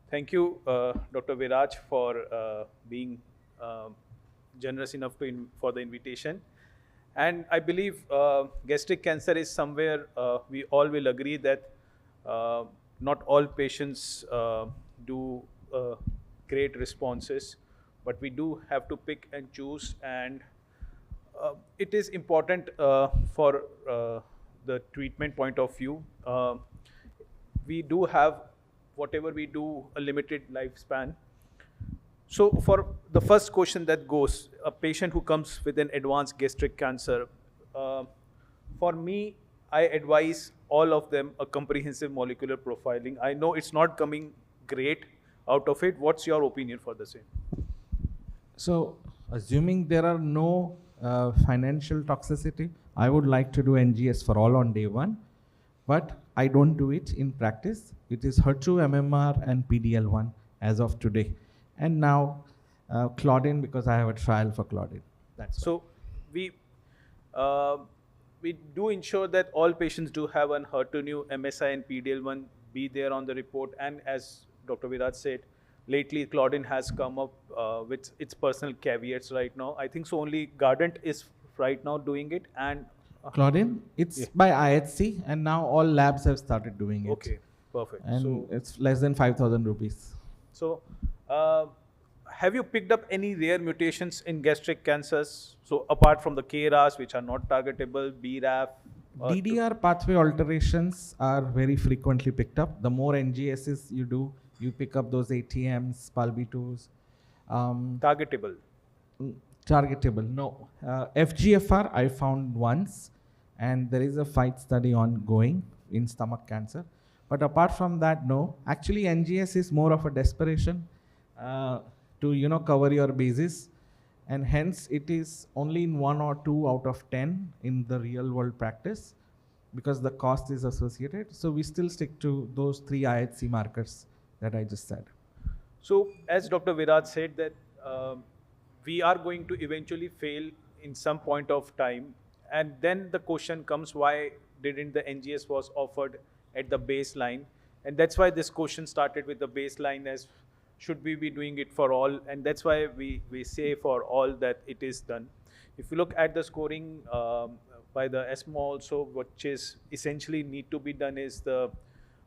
Thank you, Dr. Viraj, for being generous enough for the invitation. And I believe gastric cancer is somewhere we all will agree that uh, not all patients do great responses, but we do have to pick and choose. And it is important for the treatment point of view. We do have, whatever we do, a limited lifespan. So, for the first question that goes, a patient who comes with an advanced gastric cancer, uh, for me, I advise all of them a comprehensive molecular profiling. I know it's not coming great out of it. What's your opinion for the same? So, assuming there are no financial toxicity, I would like to do NGS for all on day one, but I don't do it in practice. It is HER2, MMR, and PDL1 as of today. And now Claudin, because I have a trial for Claudin. That's So, we uh, we do ensure that all patients do have an HER2/neu, MSI, and PDL1 be there on the report. And as Dr. Viraj said, lately Claudin has come up with its personal caveats right now. I think so. Only Guardant is right now doing it, and Claudin, it's yeah. by IHC, and now all labs have started doing it. Okay, perfect. And So, it's less than 5,000 rupees. so uh, have you picked up any rare mutations in gastric cancers? So, apart from the KRAS, which are not targetable, BRAF, DDR pathway alterations are very frequently picked up. The more NGSs you do, you pick up those ATMs, PALB2s. targetable. Targetable, no. FGFR I found once, and there is a fight study ongoing in stomach cancer. But apart from that, no. Actually, NGS is more of a desperation to cover your bases, and hence it is only in 1 or 2 out of 10 in the real world practice because the cost is associated. So we still stick to those 3 IHC markers that I just said. So, as Dr. Viraj said, that we are going to eventually fail in some point of time, and then the question comes: why didn't the NGS was offered at the baseline? And that's why this question started with the baseline as should we be doing it for all? And that's why we say for all that it is done. If you look at the scoring by the ESMO also, which is essentially need to be done is the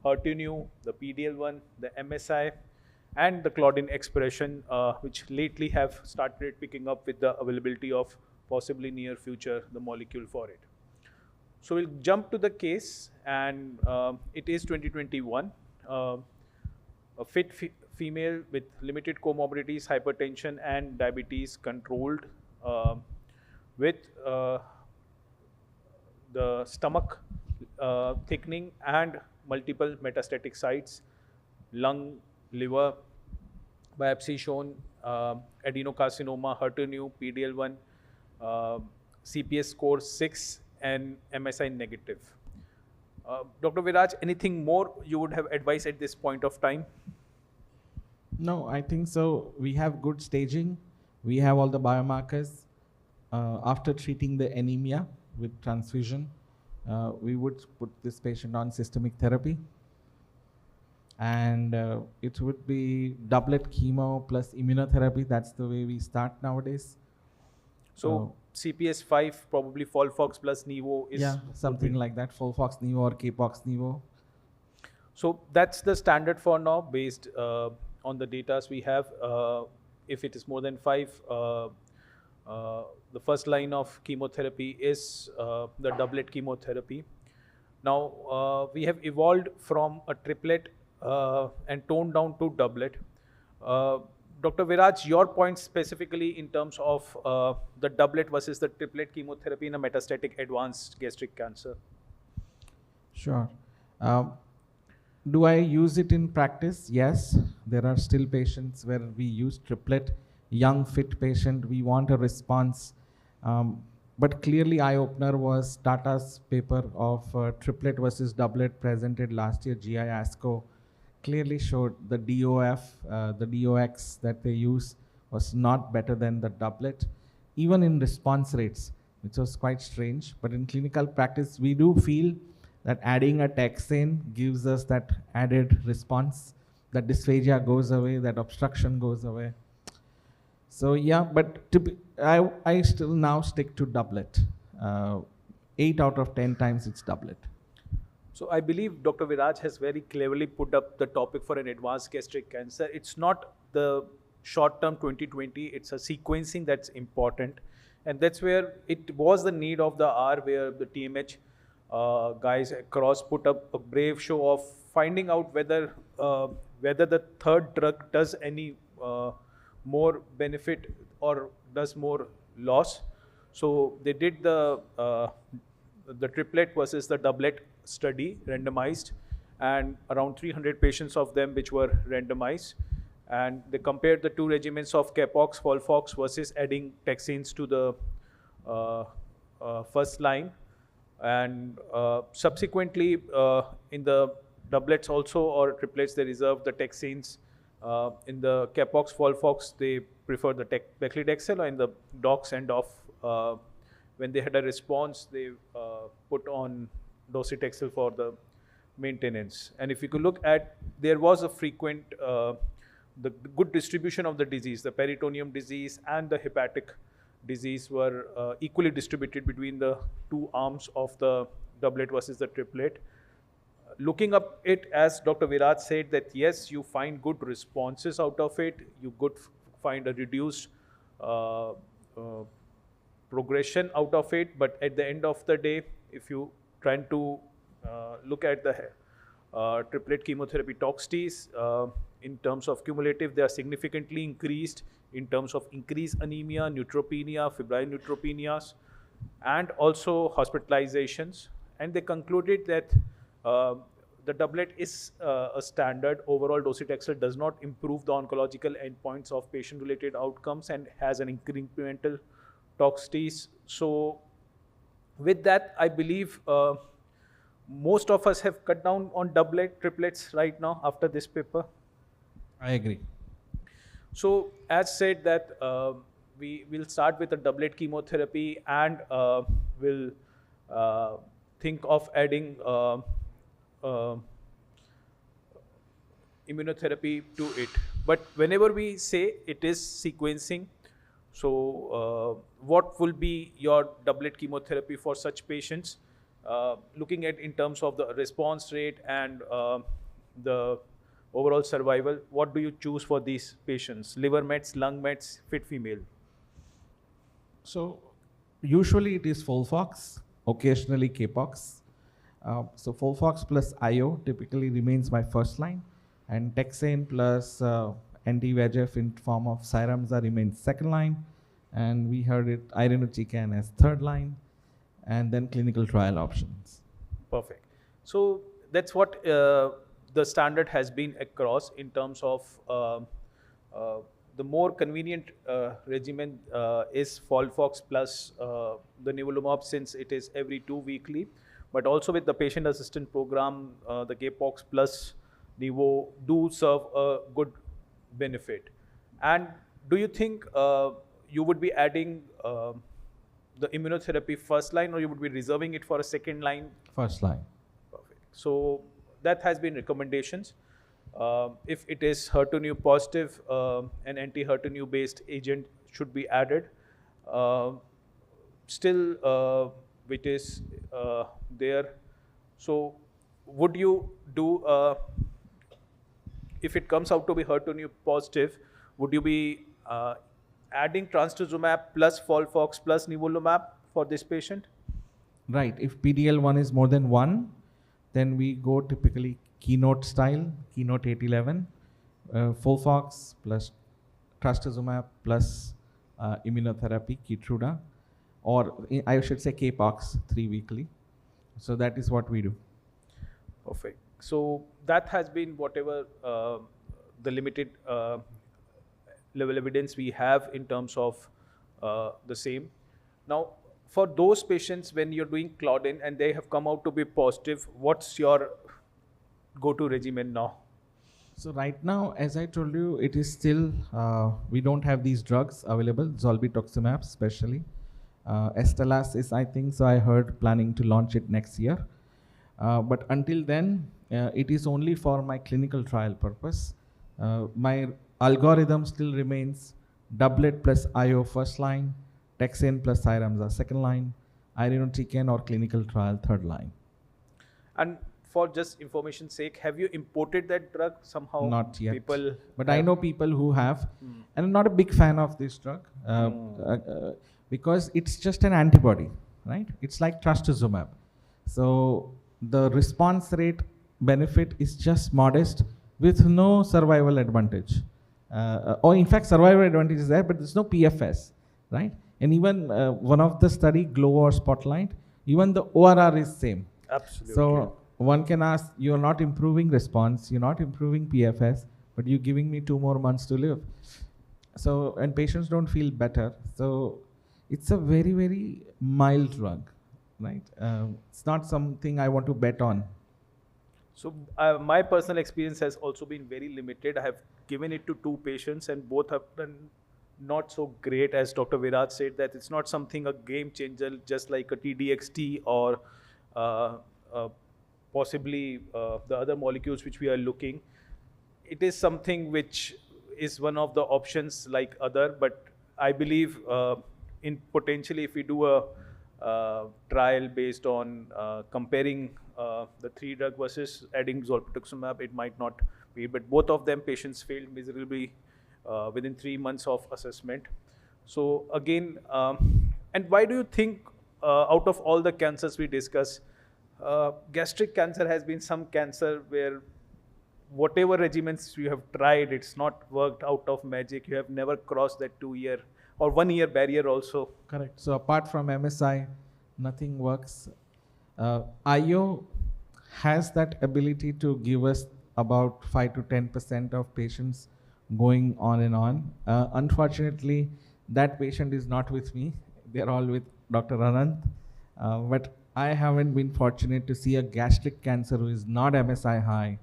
HER2/neu, the PDL1, the MSI, and the Claudin expression, which lately have started picking up with the availability of possibly near future the molecule for it. So we'll jump to the case, and it is 2021. A fit female with limited comorbidities, hypertension, and diabetes controlled, with the stomach thickening and multiple metastatic sites, lung, liver, biopsy shown adenocarcinoma, HER2/neu, PDL1, CPS score 6, and MSI negative. Dr. Viraj, anything more you would have advised at this point of time? No, I think so. We have good staging. We have all the biomarkers. After treating the anemia with transfusion, we would put this patient on systemic therapy. And it would be doublet chemo plus immunotherapy. That's the way we start nowadays. So CPS 5, probably FOLFOX plus Nivo is... Yeah, something like that, FOLFOX Nivo or KPOX Nivo. So that's the standard for now based on the data we have. If it is more than 5, the first line of chemotherapy is the doublet chemotherapy. Now, we have evolved from a triplet and toned down to doublet. Dr. Viraj, your point specifically in terms of the doublet versus the triplet chemotherapy in a metastatic advanced gastric cancer. Sure. Do I use it in practice? Yes. There are still patients where we use triplet. Young, fit patient, we want a response. But clearly, eye-opener was Tata's paper of triplet versus doublet presented last year, GI ASCO. Clearly showed the DOF, the DOX that they use was not better than the doublet, even in response rates, which was quite strange. But in clinical practice, we do feel that adding a taxane gives us that added response. that dysphagia goes away, that obstruction goes away. So yeah, but I still now stick to doublet. 8 out of 10 times it's doublet. So I believe Dr. Viraj has very cleverly put up the topic for an advanced gastric cancer. It's not the short-term 2020, it's a sequencing that's important. And that's where it was the need of the hour, where the TMH guys across put up a brave show of finding out whether the third drug does any more benefit or does more loss. So they did the triplet versus the doublet study, randomized, and around 300 patients of them which were randomized. And they compared the two regimens of Capox, Folfox versus adding taxanes to the first line. And subsequently, in the doublets also or triplets, they reserved the taxanes. In the Capox, Folfox, they prefer the Beclidexel, or in the docs end of when they had a response, they put on docetaxel for the maintenance. And if you could look at, there was a frequent, the good distribution of the disease, the peritoneum disease and the hepatic disease were equally distributed between the two arms of the doublet versus the triplet. Looking up it, as Dr. Viraj said, that yes, you find good responses out of it, you find a reduced progression out of it, but at the end of the day, if you try to look at the triplet chemotherapy tox-Ts, in terms of cumulative, they are significantly increased in terms of increased anemia, neutropenia, febrile neutropenias, and also hospitalizations. And they concluded that the doublet is a standard. Overall, docetaxel does not improve the oncological endpoints of patient-related outcomes and has an incremental tox-Ts. So with that, I believe most of us have cut down on doublet, triplets right now after this paper. I agree. So as said that we will start with a doublet chemotherapy, and will think of adding immunotherapy to it. But whenever we say it is sequencing, so what will be your doublet chemotherapy for such patients? Looking at in terms of the response rate and the overall survival, what do you choose for these patients? Liver mets, lung mets, fit female? So usually it is Folfox, occasionally Capox. So Folfox plus IO typically remains my first line, and Taxane plus anti-VEGF in form of Cyramza remains second line, and we heard it irinotecan as third line, and then clinical trial options. Perfect. So that's what the standard has been across in terms of the more convenient regimen is Folfox plus the nivolumab, since it is every 2 weekly. But also with the patient assistant program, the Capox plus Nivo do serve a good benefit. And do you think you would be adding the immunotherapy first line, or you would be reserving it for a second line? First line. Perfect. So that has been recommendations. If it is HER2/neu positive, an anti-HER2/neu based agent should be added. Still, which is there. So would you do, if it comes out to be HER2/neu positive, would you be adding trastuzumab plus Folfox plus nivolumab for this patient? Right. If PDL1 is more than 1, then we go typically Keynote style, Keynote 811, Folfox plus trastuzumab plus immunotherapy, Keytruda, or I should say Capox 3 weekly. So that is what we do. Perfect. So that has been whatever the limited level evidence we have in terms of the same. Now, for those patients, when you're doing Claudin and they have come out to be positive, what's your go-to regimen now? So right now, as I told you, it is still, we don't have these drugs available, zolbetuximab especially. Estelas is, I think, so I heard, planning to launch it next year. But until then, it is only for my clinical trial purpose. My algorithm still remains doublet plus IO first line, Taxane plus Cyramza second line, irinotecan or clinical trial third line. And for just information's sake, have you imported that drug somehow? Not yet. People But I have. know people who have, and I'm not a big fan of this drug because it's just an antibody, right? It's like trastuzumab. So the response rate benefit is just modest with no survival advantage. Or in fact, survival advantage is there, but there's no PFS, right? And even one of the study, Glow or Spotlight, even the ORR is same. Absolutely. So one can ask, you're not improving response, you're not improving PFS, but you're giving me 2 more months to live. So, and patients don't feel better. So it's a very, very mild drug, right? It's not something I want to bet on. So my personal experience has also been very limited. I have given it to 2 patients and both have done not so great. As Dr. Viraj said, that it's not something a game changer, just like a TDXT or possibly the other molecules which we are looking. It is something which is one of the options like other, but I believe in potentially if we do a trial based on comparing the 3 drug versus adding zolpidem, it might not be, but both of them patients failed miserably within 3 months of assessment. So again, and why do you think out of all the cancers we discuss, gastric cancer has been some cancer where whatever regimens you have tried, it's not worked out of magic. You have never crossed that 2-year or 1-year barrier also. Correct. So apart from MSI, nothing works. IO has that ability to give us about 5 to 10% of patients going on and on. Unfortunately, that patient is not with me. They're all with Dr. Anant. But I haven't been fortunate to see a gastric cancer who is not MSI high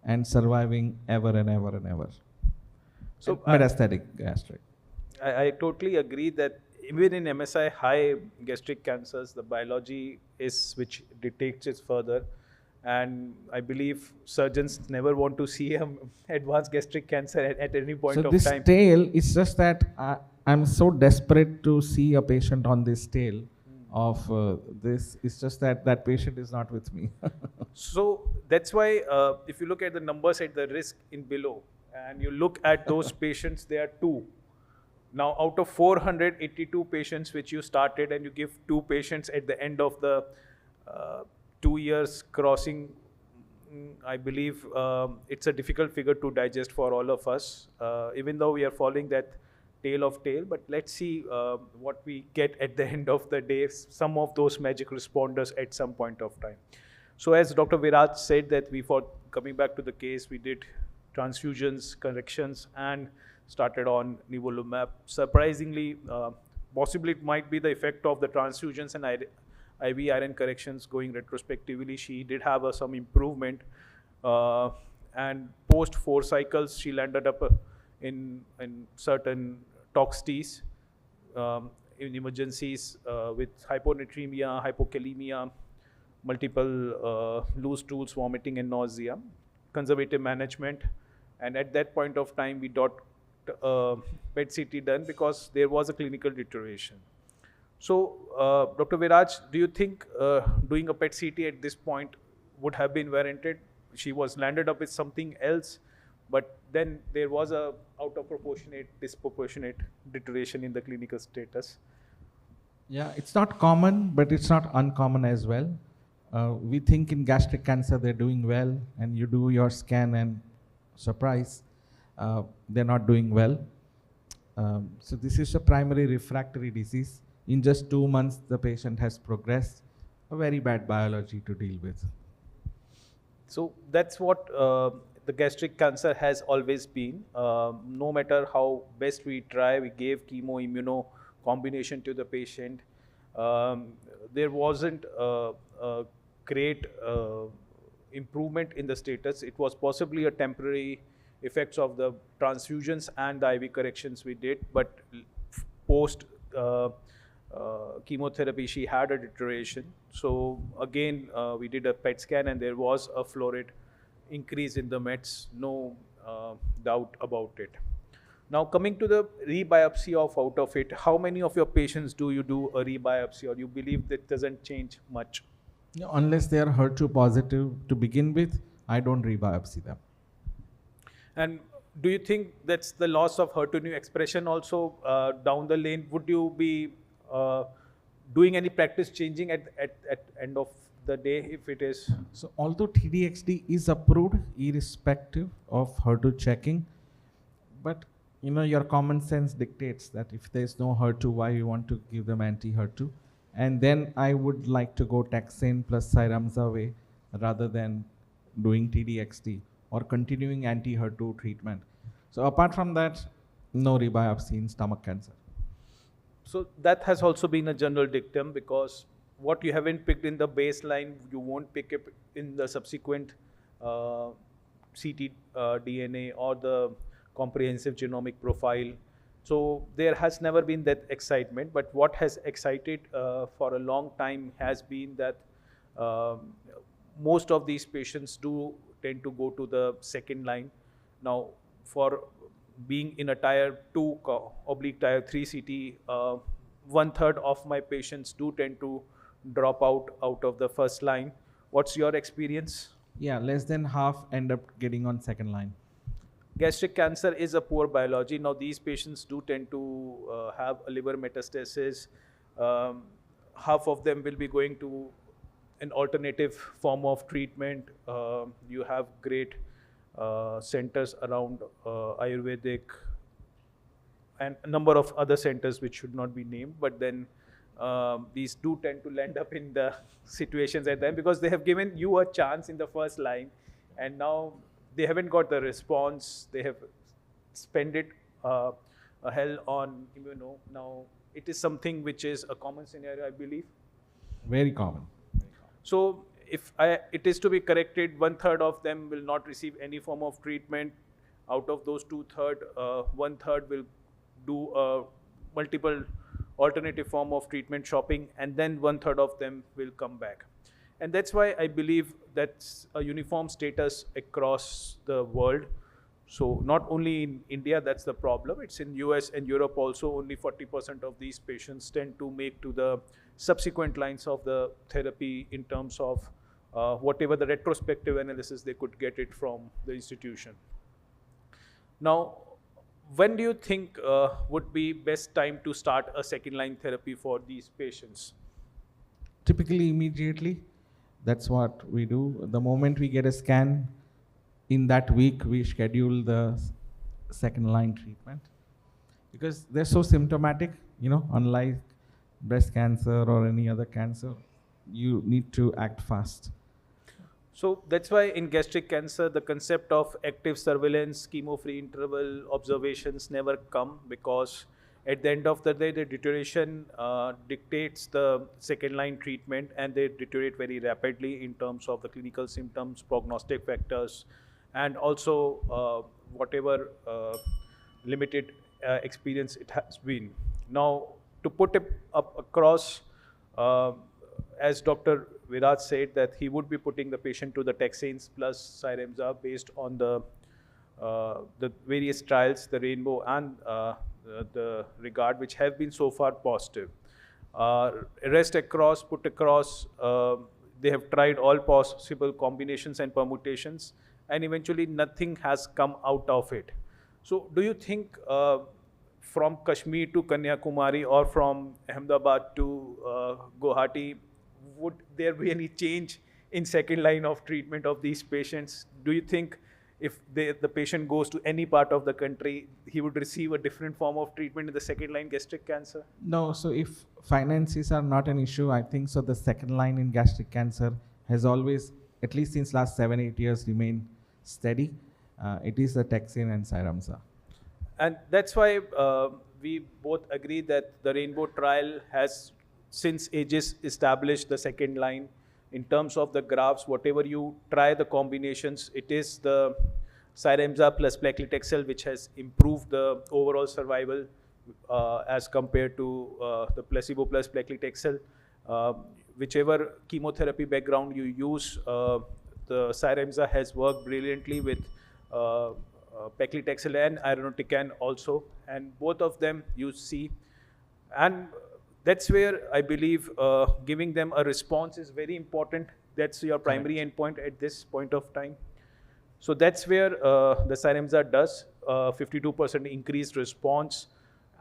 and surviving ever and ever and ever. So metastatic gastric. I totally agree that even in MSI high gastric cancers, the biology is which detects it further. And I believe surgeons never want to see advanced gastric cancer at any point of time. So this tail, it's just that I'm so desperate to see a patient on this tail of this. It's just that that patient is not with me. So that's why if you look at the numbers at the risk in below, and you look at those patients, there are 2. Now, out of 482 patients which you started, and you give 2 patients at the end of the 2 years crossing, I believe it's a difficult figure to digest for all of us, even though we are following that tail of tail. But let's see what we get at the end of the day, some of those magic responders at some point of time. So as Dr. Viraj said, that for coming back to the case, we did transfusions, corrections, and started on nivolumab. Surprisingly, possibly it might be the effect of the transfusions and IV iron corrections going retrospectively. She did have some improvement. And post 4 cycles, she landed up in certain tox Ts in emergencies with hyponatremia, hypokalemia, multiple loose stools, vomiting, and nausea. Conservative management. And at that point of time, we got PET CT done because there was a clinical deterioration. So, Dr. Viraj, do you think doing a PET CT at this point would have been warranted? She was landed up with something else, but then there was a out of proportionate, disproportionate deterioration in the clinical status. Yeah, it's not common, but it's not uncommon as well. We think in gastric cancer they're doing well, and you do your scan and surprise, they're not doing well. So this is a primary refractory disease. In just 2 months, the patient has progressed. A very bad biology to deal with. So that's what the gastric cancer has always been. No matter how best we try, we gave chemo, immuno combination to the patient. There wasn't a great improvement in the status. It was possibly a temporary effects of the transfusions and the IV corrections we did, but post chemotherapy, she had a deterioration. So again, we did a PET scan and there was a florid increase in the mets, no doubt about it. Now, coming to the rebiopsy of out of it, how many of your patients do you do a rebiopsy, or you believe that doesn't change much? No, unless they are HER2 positive to begin with, I don't rebiopsy them. And do you think that's the loss of HER2 expression also down the lane? Would you be doing any practice changing at end of the day if it is? So although TDXD is approved irrespective of HER2 checking, but your common sense dictates that if there's no HER2, why you want to give them anti-HER2? And then I would like to go taxane plus Cyramza way rather than doing TDXD or continuing anti-HER2 treatment. So apart from that, no rebiopsy in stomach cancer. So that has also been a general dictum, because what you haven't picked in the baseline, you won't pick it in the subsequent CT DNA or the comprehensive genomic profile. So there has never been that excitement, but what has excited for a long time has been that most of these patients do tend to go to the second line. Now, for being in a tier 2 oblique tier 3 CT, 1/3 of my patients do tend to drop out of the first line. What's your experience? Yeah, less than half end up getting on second line. Gastric cancer is a poor biology. Now, these patients do tend to have a liver metastasis. Half of them will be going to an alternative form of treatment. You have great centers around Ayurvedic and a number of other centers which should not be named, but then these do tend to land up in the situations at them because they have given you a chance in the first line, and now they haven't got the response. They have spent it a hell on immuno. Now, it is something which is a common scenario, I believe. Very common. So if it is to be corrected, 1/3 of them will not receive any form of treatment. Out of those 2/3, 1/3 will do multiple alternative form of treatment shopping, and then 1/3 of them will come back. And that's why I believe that's a uniform status across the world. So not only in India, that's the problem. It's in US and Europe also. Only 40% of these patients tend to make to the subsequent lines of the therapy in terms of whatever the retrospective analysis they could get it from the institution. Now, when do you think would be best time to start a second line therapy for these patients? Typically immediately. That's what we do. The moment we get a scan, in that week we schedule the second line treatment because they're so symptomatic, unlike breast cancer or any other cancer, you need to act fast. So that's why in gastric cancer, the concept of active surveillance, chemo-free interval observations never come, because at the end of the day, the deterioration dictates the second line treatment, and they deteriorate very rapidly in terms of the clinical symptoms, prognostic factors, and also whatever limited experience it has been. Now, to put it up across, as Dr. Viraj said, that he would be putting the patient to the taxanes plus Cyramza based on the various trials, the Rainbow and the Regard, which have been so far positive. Rest across, put across, they have tried all possible combinations and permutations, and eventually nothing has come out of it. So do you think from Kashmir to Kanyakumari or from Ahmedabad to Guwahati, would there be any change in second line of treatment of these patients? Do you think if the patient goes to any part of the country, he would receive a different form of treatment in the second line gastric cancer? No, so if finances are not an issue, I think so the second line in gastric cancer has always, at least since last 7-8 years, remained steady. It is the taxane and Cyramza. And that's why we both agree that the Rainbow trial has since ages established the second line. In terms of the graphs, whatever you try the combinations, it is the Cyramza plus paclitaxel which has improved the overall survival as compared to the placebo plus paclitaxel. Whichever chemotherapy background you use, the Cyramza has worked brilliantly with paclitaxel and irinotecan also, and both of them you see. And that's where I believe giving them a response is very important. That's your primary endpoint at this point of time. So that's where the Cyramza does 52% increased response,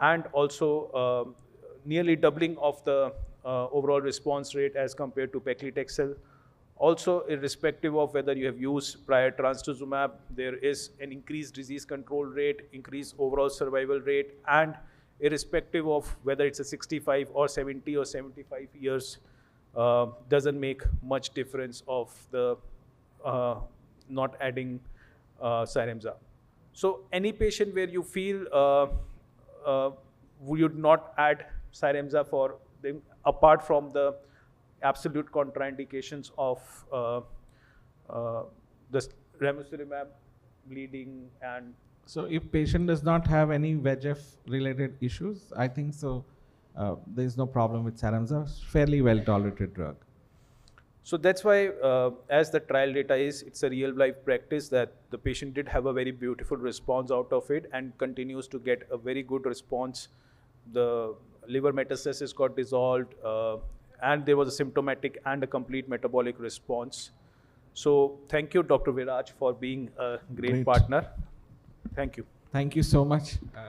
and also nearly doubling of the overall response rate as compared to paclitaxel. Also, irrespective of whether you have used prior trastuzumab, there is an increased disease control rate, increased overall survival rate, and irrespective of whether it's a 65 or 70 or 75 years, doesn't make much difference of the not adding Cyramza. So any patient where you feel we would not add Cyramza for them, apart from the absolute contraindications of the ramucirumab, bleeding, and So if patient does not have any VEGF related issues, I think so there is no problem with Cyramza. Fairly well tolerated drug. so that's why, as the trial data is, it's a real life practice that the patient did have a very beautiful response out of it and continues to get a very good response. The liver metastasis got dissolved, and there was a symptomatic and a complete metabolic response. So thank you, Dr. Viraj, for being a great Great. partner. Thank you. Thank you so much.